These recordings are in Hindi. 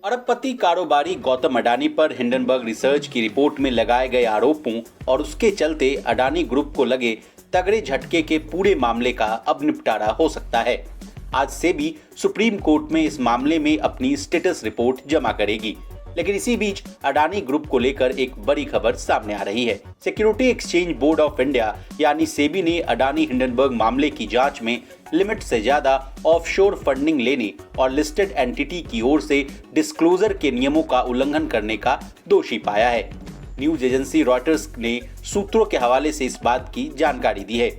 अरबपति कारोबारी गौतम अडानी पर हिंडनबर्ग रिसर्च की रिपोर्ट में लगाए गए आरोपों और उसके चलते अडानी ग्रुप को लगे तगड़े झटके के पूरे मामले का अब निपटारा हो सकता है। आज सेबी सुप्रीम कोर्ट में इस मामले में अपनी स्टेटस रिपोर्ट जमा करेगी। लेकिन इसी बीच अडानी ग्रुप को लेकर एक बड़ी खबर सामने आ रही है। Security exchange board of India यानी सेबी ने अडानी हिंडनबर्ग मामले की जांच में लिमिट से ज्यादा ऑफशोर फंडिंग लेने और लिस्टेड एंटिटी की ओर से डिस्क्लोजर के नियमों का उल्लंघन करने का दोषी पाया है। न्यूज एजेंसी रॉयटर्स ने सूत्रों के हवाले से इस बात की जानकारी दी है।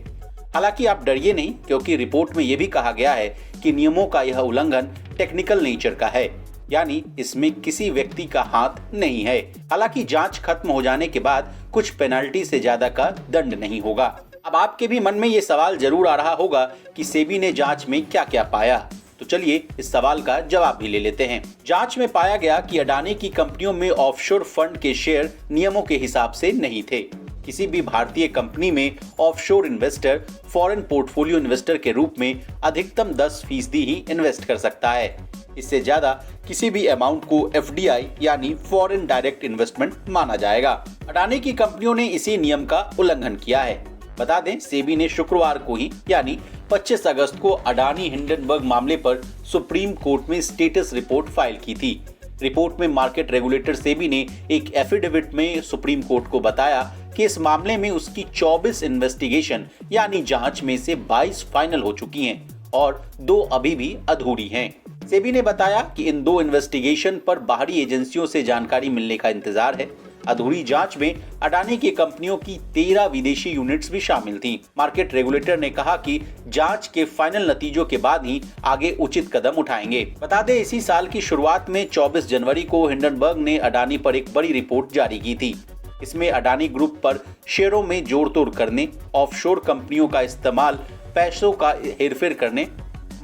हालांकि आप डरिए नहीं, क्योंकि रिपोर्ट में यह भी कहा गया है कि नियमों का यह उल्लंघन टेक्निकल नेचर का है, यानी इसमें किसी व्यक्ति का हाथ नहीं है। हालांकि जांच खत्म हो जाने के बाद कुछ पेनल्टी से ज्यादा का दंड नहीं होगा। अब आपके भी मन में ये सवाल जरूर आ रहा होगा कि सेबी ने जांच में क्या क्या पाया, तो चलिए इस सवाल का जवाब भी ले लेते हैं। जांच में पाया गया कि अडानी की कंपनियों में ऑफशोर फंड के शेयर नियमों के हिसाब से नहीं थे। किसी भी भारतीय कंपनी में offshore investor foreign portfolio investor के रूप में अधिकतम 10% ही इन्वेस्ट कर सकता है। इससे ज्यादा किसी भी अमाउंट को FDI यानी फॉरेन डायरेक्ट इन्वेस्टमेंट माना जाएगा। अडानी की कंपनियों ने इसी नियम का उल्लंघन किया है। बता दें, सेबी ने शुक्रवार को ही यानी 25 अगस्त को अडानी हिंडनबर्ग मामले पर सुप्रीम कोर्ट में स्टेटस रिपोर्ट फाइल की थी। रिपोर्ट में मार्केट रेगुलेटर सेबी ने एक एफिडेविट में सुप्रीम कोर्ट को बताया कि इस मामले में उसकी 24 इन्वेस्टिगेशन यानी जांच में से 22 फाइनल हो चुकी हैं और 2 अभी भी अधूरी हैं। सेबी ने बताया कि इन 2 इन्वेस्टिगेशन पर बाहरी एजेंसियों से जानकारी मिलने का इंतजार है। अधूरी जांच में अडानी की कंपनियों की 13 विदेशी यूनिट्स भी शामिल थीं। मार्केट रेगुलेटर ने कहा कि जांच के फाइनल नतीजों के बाद ही आगे उचित कदम उठाएंगे। बता दें, इसी साल की शुरुआत में 24 जनवरी को हिंडनबर्ग ने अडानी पर एक बड़ी रिपोर्ट जारी की थी। इसमें अडानी ग्रुप पर शेयरों में जोड़ तोड़ करने, ऑफशोर कंपनियों का इस्तेमाल, पैसों का हेरफेर करने,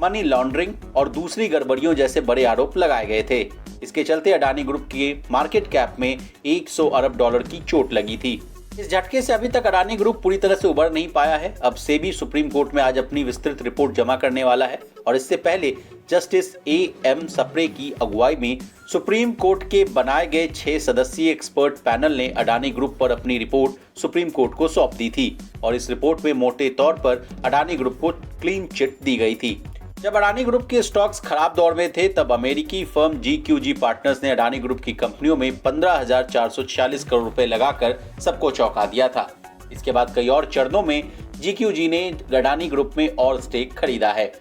मनी लॉन्ड्रिंग और दूसरी गड़बड़ियों जैसे बड़े आरोप लगाए गए थे। इसके चलते अडानी ग्रुप के मार्केट कैप में 100 अरब डॉलर की चोट लगी थी। इस झटके से अभी तक अडानी ग्रुप पूरी तरह से उबर नहीं पाया है। अब सेबी सुप्रीम कोर्ट में आज अपनी विस्तृत रिपोर्ट जमा करने वाला है और इससे पहले जस्टिस AM सप्रे की अगुवाई में सुप्रीम कोर्ट के बनाए गए 6 सदस्यीय एक्सपर्ट पैनल ने अडानी ग्रुप पर अपनी रिपोर्ट सुप्रीम कोर्ट को सौंप दी थी और इस रिपोर्ट में मोटे तौर पर अडानी ग्रुप को क्लीन चिट दी गई थी। जब अडानी ग्रुप के स्टॉक्स खराब दौर में थे, तब अमेरिकी फर्म GQG पार्टनर्स ने अडानी ग्रुप की कंपनियों में 15,446 करोड़ रुपए लगाकर सबको चौंका दिया था। इसके बाद कई और चरणों में GQG ने अडानी ग्रुप में और स्टेक खरीदा है।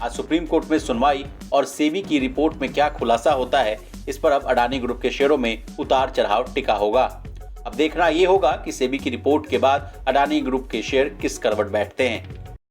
आज सुप्रीम कोर्ट में सुनवाई और सेबी की रिपोर्ट में क्या खुलासा होता है, इस पर अब अडानी ग्रुप के शेयरों में उतार चढ़ाव टिका होगा। अब देखना ये होगा कि सेबी की रिपोर्ट के बाद अडानी ग्रुप के शेयर किस करवट बैठते हैं।